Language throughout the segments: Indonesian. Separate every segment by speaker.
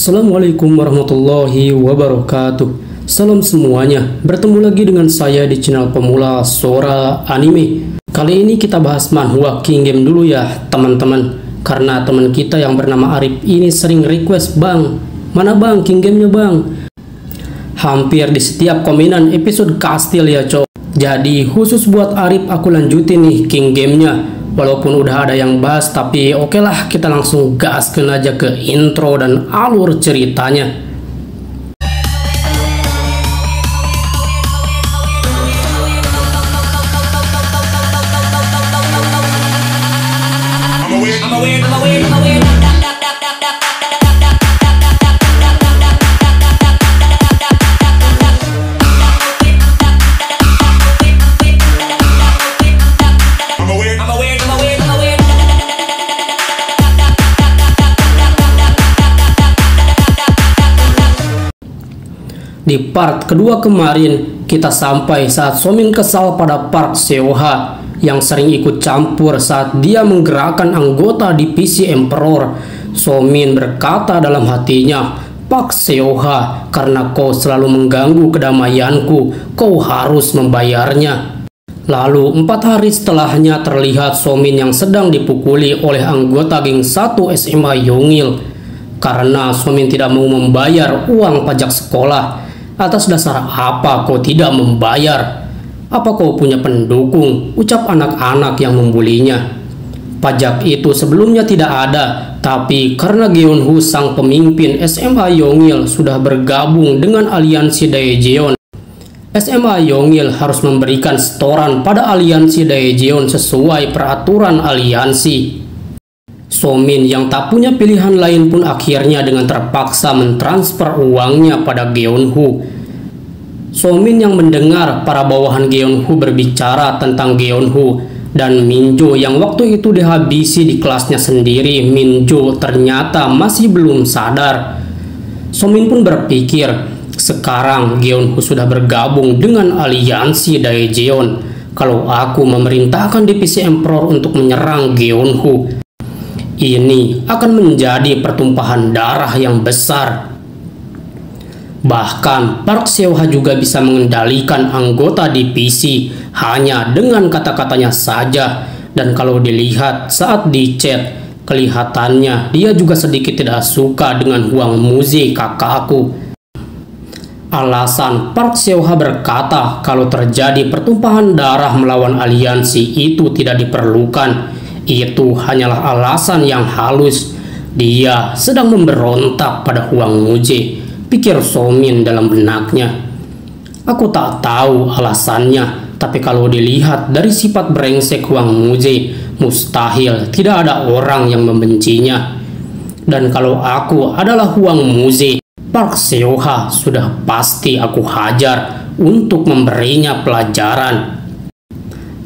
Speaker 1: Assalamualaikum warahmatullahi wabarakatuh. Salam semuanya, bertemu lagi dengan saya di channel pemula Sora Anime. Kali ini kita bahas manhwa King Game dulu ya teman-teman, karena teman kita yang bernama Arif ini sering request, "Bang, mana bang King Game-nya bang?" Hampir di setiap komenan episode Kastil ya cowok. Jadi khusus buat Arif aku lanjutin nih King Game-nya. Walaupun udah ada yang bahas, tapi oke lah, kita langsung gaskan aja ke intro dan alur ceritanya. Di part kedua kemarin, kita sampai saat Somin kesal pada Park Seo-ha yang sering ikut campur saat dia menggerakkan anggota divisi Emperor. Somin berkata dalam hatinya, "Park Seo-ha, karena kau selalu mengganggu kedamaianku, kau harus membayarnya." Lalu 4 hari setelahnya terlihat Somin yang sedang dipukuli oleh anggota geng 1 SMA Yongil karena Somin tidak mau membayar uang pajak sekolah. "Atas dasar apa kau tidak membayar? Apa kau punya pendukung?" ucap anak-anak yang membulinya. Pajak itu sebelumnya tidak ada, tapi karena Geon-hu sang pemimpin SMA Yongil sudah bergabung dengan aliansi Daejeon, SMA Yongil harus memberikan setoran pada aliansi Daejeon sesuai peraturan aliansi. Somin yang tak punya pilihan lain pun akhirnya dengan terpaksa mentransfer uangnya pada Geon-hu. Somin yang mendengar para bawahan Geon-hu berbicara tentang Geon-hu dan Minjo yang waktu itu dihabisi di kelasnya sendiri. Minjo ternyata masih belum sadar. Somin pun berpikir, sekarang Geon-hu sudah bergabung dengan aliansi Daejeon. Kalau aku memerintahkan divisi Emperor untuk menyerang Geon-hu, ini akan menjadi pertumpahan darah yang besar. Bahkan Park Seo-ha juga bisa mengendalikan anggota divisi hanya dengan kata-katanya saja. Dan kalau dilihat saat di chat, kelihatannya dia juga sedikit tidak suka dengan Hwang Muzi kakakku. Alasan Park Seo-ha berkata kalau terjadi pertumpahan darah melawan aliansi itu tidak diperlukan, itu hanyalah alasan yang halus. Dia sedang memberontak pada Hwang Muzi, pikir Somin dalam benaknya. Aku tak tahu alasannya, tapi kalau dilihat dari sifat brengsek Hwang Muzi, mustahil tidak ada orang yang membencinya. Dan kalau aku adalah Hwang Muzi, Park Seo-ha sudah pasti aku hajar untuk memberinya pelajaran.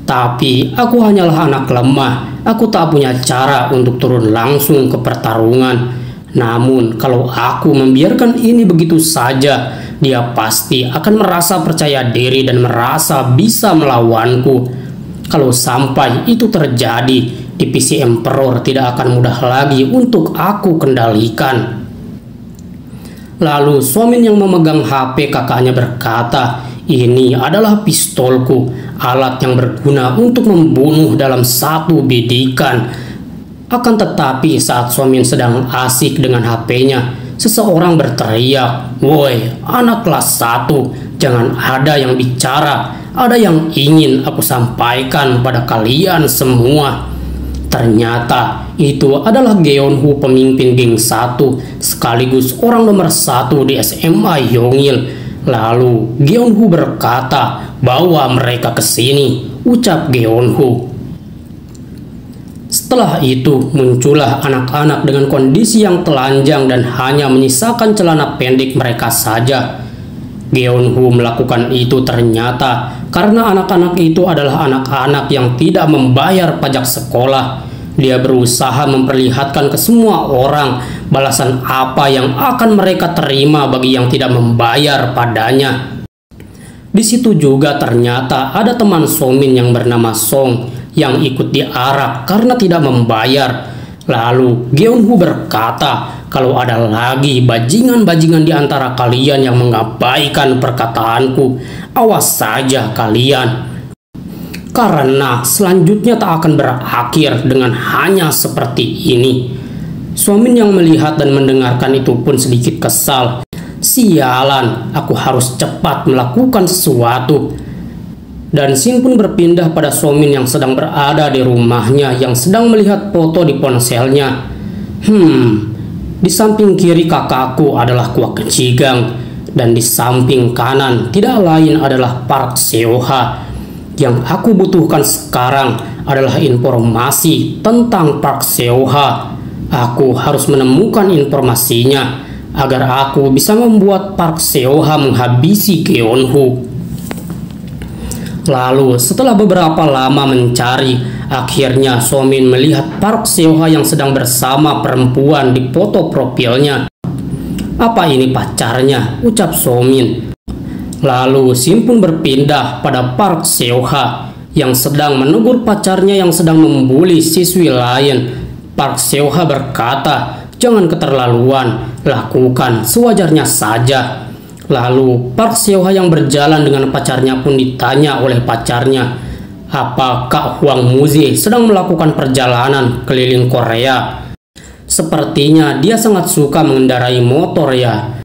Speaker 1: Tapi aku hanyalah anak lemah. Aku tak punya cara untuk turun langsung ke pertarungan. Namun kalau aku membiarkan ini begitu saja, dia pasti akan merasa percaya diri dan merasa bisa melawanku. Kalau sampai itu terjadi, divisi Emperor tidak akan mudah lagi untuk aku kendalikan. Lalu Somin yang memegang HP kakaknya berkata, "Ini adalah pistolku, alat yang berguna untuk membunuh dalam satu bidikan." Akan tetapi saat Somin sedang asik dengan HP-nya, seseorang berteriak, "Woi, anak kelas 1, jangan ada yang bicara, ada yang ingin aku sampaikan pada kalian semua." Ternyata itu adalah Geon-hu, pemimpin geng 1 sekaligus orang nomor 1 di SMA Yongil. Lalu Geon-hu berkata, "Bawa mereka ke sini," ucap Geon-hu. Setelah itu muncullah anak-anak dengan kondisi yang telanjang dan hanya menyisakan celana pendek mereka saja. Geon-hu melakukan itu ternyata karena anak-anak itu adalah anak-anak yang tidak membayar pajak sekolah. Dia berusaha memperlihatkan ke semua orang balasan apa yang akan mereka terima bagi yang tidak membayar padanya. Di situ juga ternyata ada teman Somin yang bernama Song yang ikut diarak karena tidak membayar. Lalu Geon-hu berkata kalau ada lagi bajingan-bajingan di antara kalian yang mengabaikan perkataanku, awas saja kalian. Karena selanjutnya tak akan berakhir dengan hanya seperti ini. Somin yang melihat dan mendengarkan itu pun sedikit kesal. Sialan, aku harus cepat melakukan sesuatu. Dan Sin pun berpindah pada Somin yang sedang berada di rumahnya yang sedang melihat foto di ponselnya. Di samping kiri kakakku adalah Kwak Kencigong, dan di samping kanan tidak lain adalah Park Seo-ha. Yang aku butuhkan sekarang adalah informasi tentang Park Seo-ha. Aku harus menemukan informasinya agar aku bisa membuat Park Seo-ha menghabisi Geon-hu. Lalu setelah beberapa lama mencari, akhirnya Somin melihat Park Seo-ha yang sedang bersama perempuan di foto profilnya. Apa ini pacarnya? Ucap Somin. Lalu Sin pun berpindah pada Park Seo-ha yang sedang menegur pacarnya yang sedang membuli siswi lain. Park Seo-ha berkata, "Jangan keterlaluan, lakukan sewajarnya saja." Lalu Park Seo-ha yang berjalan dengan pacarnya pun ditanya oleh pacarnya, "Apakah Hwang Muzi sedang melakukan perjalanan keliling Korea? Sepertinya dia sangat suka mengendarai motor ya.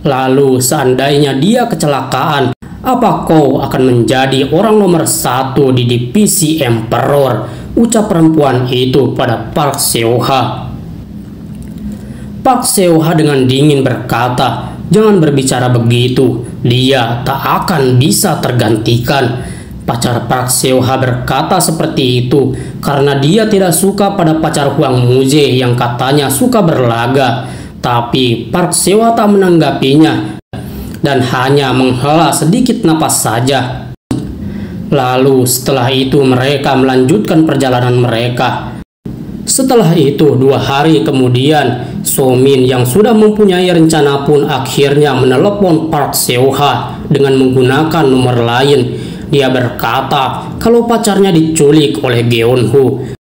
Speaker 1: Lalu seandainya dia kecelakaan, apa kau akan menjadi orang nomor 1 di divisi Emperor?" Ucap perempuan itu pada Park Seo-ha. Park Seo-ha dengan dingin berkata, "Jangan berbicara begitu, dia tak akan bisa tergantikan." Pacar Park Seo-ha berkata seperti itu karena dia tidak suka pada pacar Hwang Muzi yang katanya suka berlaga. Tapi Park Seo-ha tak menanggapinya dan hanya menghela sedikit napas saja. Lalu setelah itu mereka melanjutkan perjalanan mereka. Setelah itu 2 hari kemudian, Somin yang sudah mempunyai rencana pun akhirnya menelepon Park Seo-ha dengan menggunakan nomor lain. Dia berkata kalau pacarnya diculik oleh Geon-hu.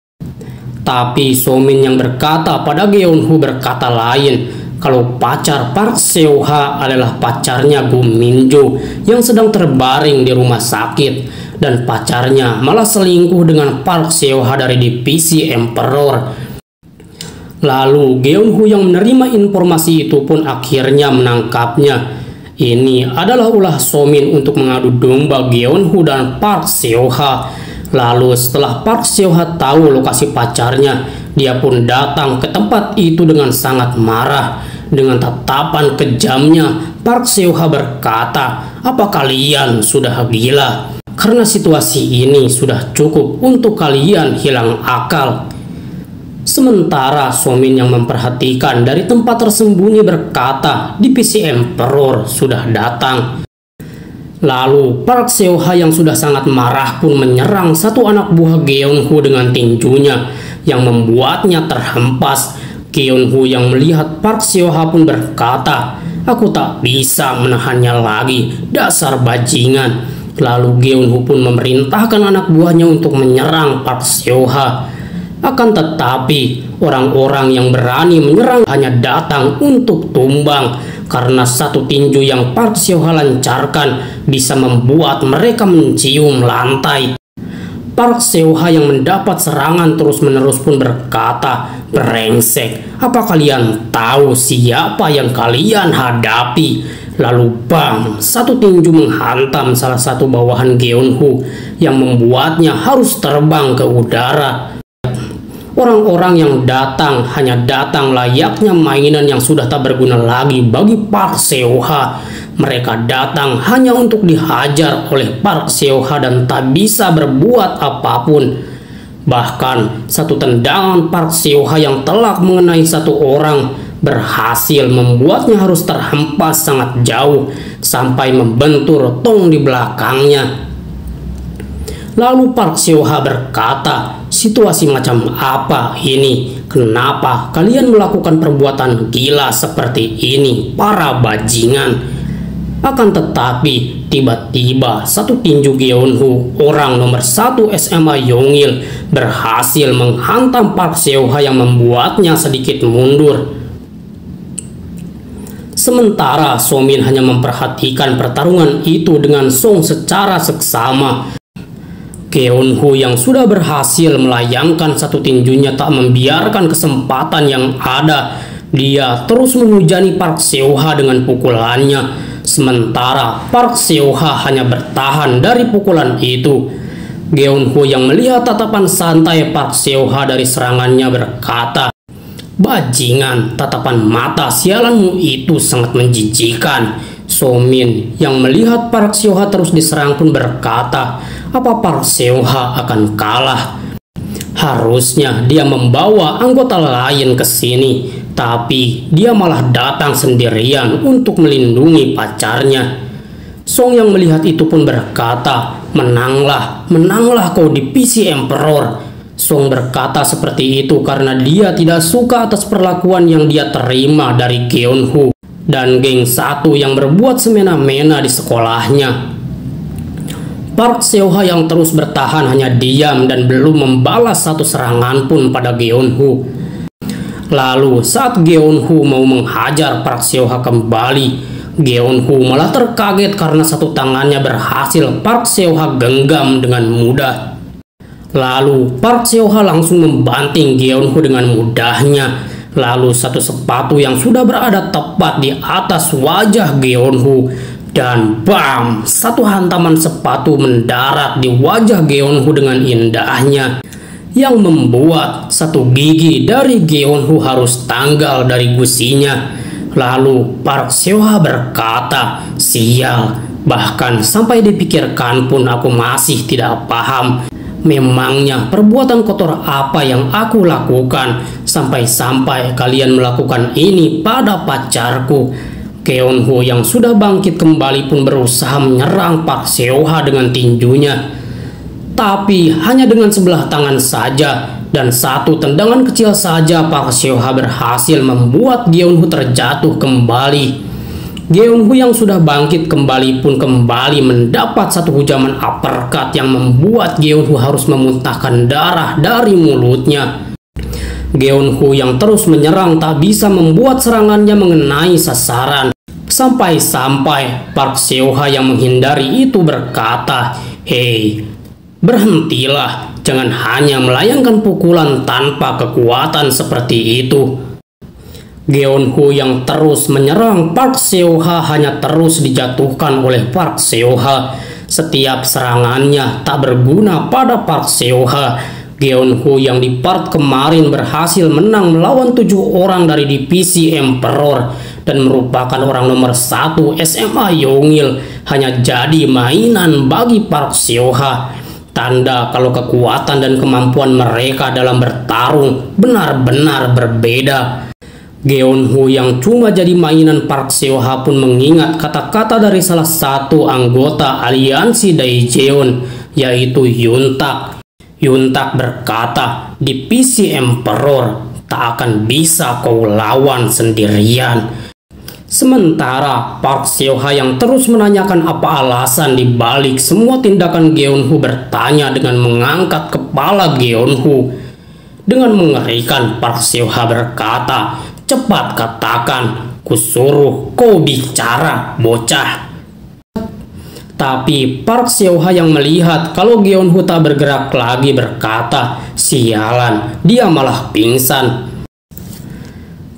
Speaker 1: Tapi Somin yang berkata pada Geon-hu berkata lain, kalau pacar Park Seo-ha adalah pacarnya Gu Min-jo yang sedang terbaring di rumah sakit, dan pacarnya malah selingkuh dengan Park Seo-ha dari divisi Emperor. Lalu Geon-hu yang menerima informasi itu pun akhirnya menangkapnya. Ini adalah ulah Somin untuk mengadu domba Geon-hu dan Park Seo-ha. Lalu setelah Park Seo-ha tahu lokasi pacarnya, dia pun datang ke tempat itu dengan sangat marah. Dengan tatapan kejamnya, Park Seo-ha berkata, "Apa kalian sudah gila? Karena situasi ini sudah cukup untuk kalian hilang akal." Sementara Somin yang memperhatikan dari tempat tersembunyi berkata, divisi Emperor sudah datang. Lalu Park Seo-ha yang sudah sangat marah pun menyerang satu anak buah Geon-hu dengan tinjunya yang membuatnya terhempas. Geon-hu yang melihat Park Seo-ha pun berkata, "Aku tak bisa menahannya lagi, dasar bajingan." Lalu Geon-hu pun memerintahkan anak buahnya untuk menyerang Park Seo-ha. Akan tetapi orang-orang yang berani menyerang hanya datang untuk tumbang, karena satu tinju yang Park Seo-ha lancarkan bisa membuat mereka mencium lantai. Park Seo-ha yang mendapat serangan terus-menerus pun berkata, "Brengsek, apa kalian tahu siapa yang kalian hadapi?" Lalu bam, satu tinju menghantam salah satu bawahan Geon-hu yang membuatnya harus terbang ke udara. Orang-orang yang datang hanya datang layaknya mainan yang sudah tak berguna lagi bagi Park Seo-ha. Mereka datang hanya untuk dihajar oleh Park Seo-ha dan tak bisa berbuat apapun. Bahkan satu tendangan Park Seo-ha yang telak mengenai satu orang berhasil membuatnya harus terhempas sangat jauh sampai membentur tong di belakangnya. Lalu Park Seo-ha berkata, "Situasi macam apa ini? Kenapa kalian melakukan perbuatan gila seperti ini, para bajingan?" Akan tetapi tiba-tiba satu tinju Geon-hu, orang nomor 1 SMA Yongil, berhasil menghantam Park Seo-ha yang membuatnya sedikit mundur. Sementara Somin hanya memperhatikan pertarungan itu dengan Song secara seksama. Geunhoo yang sudah berhasil melayangkan satu tinjunya tak membiarkan kesempatan yang ada. Dia terus menghujani Park Seo-ha dengan pukulannya. Sementara Park Seo-ha hanya bertahan dari pukulan itu. Geunhoo yang melihat tatapan santai Park Seo-ha dari serangannya berkata, "Bajingan, tatapan mata sialanmu itu sangat menjijikan." Somin yang melihat Park Seo-ha terus diserang pun berkata, "Apa Park Seo-ha akan kalah? Harusnya dia membawa anggota lain ke sini, tapi dia malah datang sendirian untuk melindungi pacarnya." Song yang melihat itu pun berkata, menanglah kau di PC Emperor." Song berkata seperti itu karena dia tidak suka atas perlakuan yang dia terima dari Geunhoo dan geng satu yang berbuat semena-mena di sekolahnya. Park Seo-ha yang terus bertahan hanya diam dan belum membalas satu serangan pun pada Geunhoo. Lalu saat Geunhoo mau menghajar Park Seo-ha kembali, Geunhoo malah terkaget karena satu tangannya berhasil Park Seo-ha genggam dengan mudah. Lalu Park Seo-ha langsung membanting Geunhoo dengan mudahnya. Lalu satu sepatu yang sudah berada tepat di atas wajah Geunhoo, dan bam, satu hantaman sepatu mendarat di wajah Geunhoo dengan indahnya, yang membuat satu gigi dari Geunhoo harus tanggal dari gusinya. Lalu Park Seo-ha berkata, "Sial, bahkan sampai dipikirkan pun aku masih tidak paham. Memangnya perbuatan kotor apa yang aku lakukan sampai-sampai kalian melakukan ini pada pacarku?" Geunhoo yang sudah bangkit kembali pun berusaha menyerang Park Seo-ha dengan tinjunya. Tapi hanya dengan sebelah tangan saja, dan satu tendangan kecil saja Park Seo-ha berhasil membuat Geunhoo terjatuh kembali. Geunhoo yang sudah bangkit kembali pun kembali mendapat satu hujaman uppercut yang membuat Geunhoo harus memuntahkan darah dari mulutnya. Geunhoo yang terus menyerang tak bisa membuat serangannya mengenai sasaran. Sampai-sampai Park Seo-ha yang menghindari itu berkata, "Hei, berhentilah, jangan hanya melayangkan pukulan tanpa kekuatan seperti itu." Geunhoo yang terus menyerang Park Seo-ha hanya terus dijatuhkan oleh Park Seo-ha. Setiap serangannya tak berguna pada Park Seo-ha. Geunhoo yang di part kemarin berhasil menang melawan 7 orang dari divisi Emperor dan merupakan orang nomor 1 SMA Yongil hanya jadi mainan bagi Park Seo-ha. Tanda kalau kekuatan dan kemampuan mereka dalam bertarung benar-benar berbeda. Geunhoo yang cuma jadi mainan Park Seo-ha pun mengingat kata-kata dari salah satu anggota aliansi Daejeon, yaitu Yuntak. Yuntak berkata, "Di PC Emperor tak akan bisa kau lawan sendirian." Sementara Park Seo-ha yang terus menanyakan apa alasan di balik semua tindakan Geunhoo bertanya dengan mengangkat kepala Geunhoo. Dengan mengerikan Park Seo-ha berkata, "Cepat katakan, kusuruh kau bicara, bocah." Tapi Park Seo-ha yang melihat kalau Geunhoo tak bergerak lagi berkata, "Sialan, dia malah pingsan."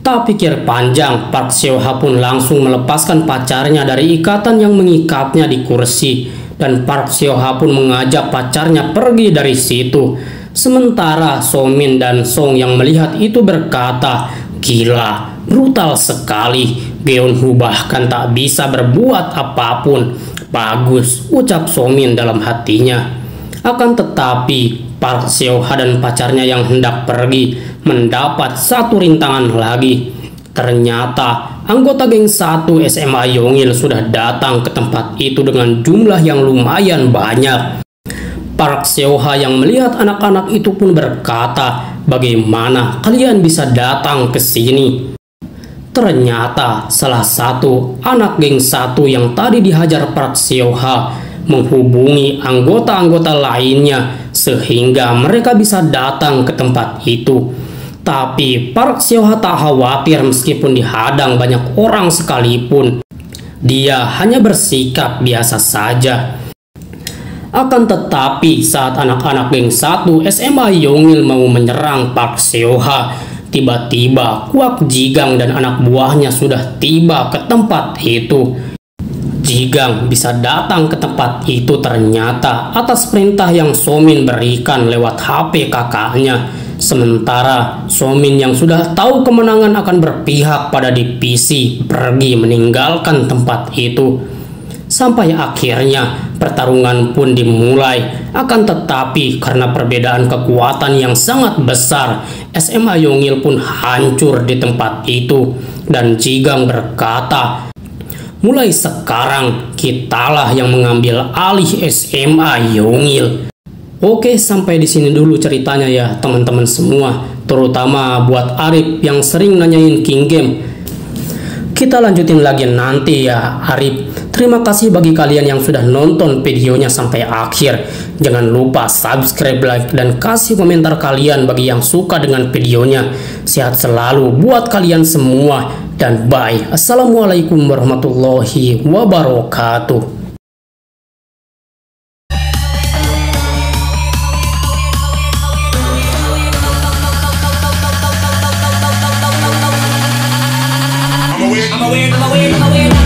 Speaker 1: Tak pikir panjang, Park Seo-ha pun langsung melepaskan pacarnya dari ikatan yang mengikatnya di kursi, dan Park Seo-ha pun mengajak pacarnya pergi dari situ. Sementara Somin dan Song yang melihat itu berkata, "Gila, brutal sekali. Geunhoo bahkan tak bisa berbuat apapun." "Bagus," ucap Somin dalam hatinya. Akan tetapi Park Seo-ha dan pacarnya yang hendak pergi mendapat satu rintangan lagi. Ternyata anggota geng 1 SMA Yongil sudah datang ke tempat itu dengan jumlah yang lumayan banyak. Park Seo-ha yang melihat anak-anak itu pun berkata, "Bagaimana kalian bisa datang ke sini?" Ternyata salah satu anak geng 1 yang tadi dihajar Park Seo-ha menghubungi anggota-anggota lainnya sehingga mereka bisa datang ke tempat itu. Tapi Park Seo-ha tak khawatir meskipun dihadang banyak orang sekalipun. Dia hanya bersikap biasa saja. Akan tetapi saat anak-anak geng 1 SMA Yongil mau menyerang Park Seo-ha, tiba-tiba Kwak Ji-gang dan anak buahnya sudah tiba ke tempat itu. Ji-gang bisa datang ke tempat itu ternyata atas perintah yang So-min berikan lewat HP kakaknya. Sementara So-min yang sudah tahu kemenangan akan berpihak pada divisi pergi meninggalkan tempat itu. Sampai akhirnya pertarungan pun dimulai. Akan tetapi karena perbedaan kekuatan yang sangat besar, SMA Yongil pun hancur di tempat itu. Dan Ji-gang berkata, mulai sekarang kitalah yang mengambil alih SMA Yongil. Oke, sampai di sini dulu ceritanya ya teman-teman semua, terutama buat Arif yang sering nanyain King Game. Kita lanjutin lagi nanti ya Arif. Terima kasih bagi kalian yang sudah nonton videonya sampai akhir. Jangan lupa subscribe, like, dan kasih komentar kalian bagi yang suka dengan videonya. Sehat selalu buat kalian semua. Dan bye. Assalamualaikum warahmatullahi wabarakatuh.
Speaker 2: I'm a weird.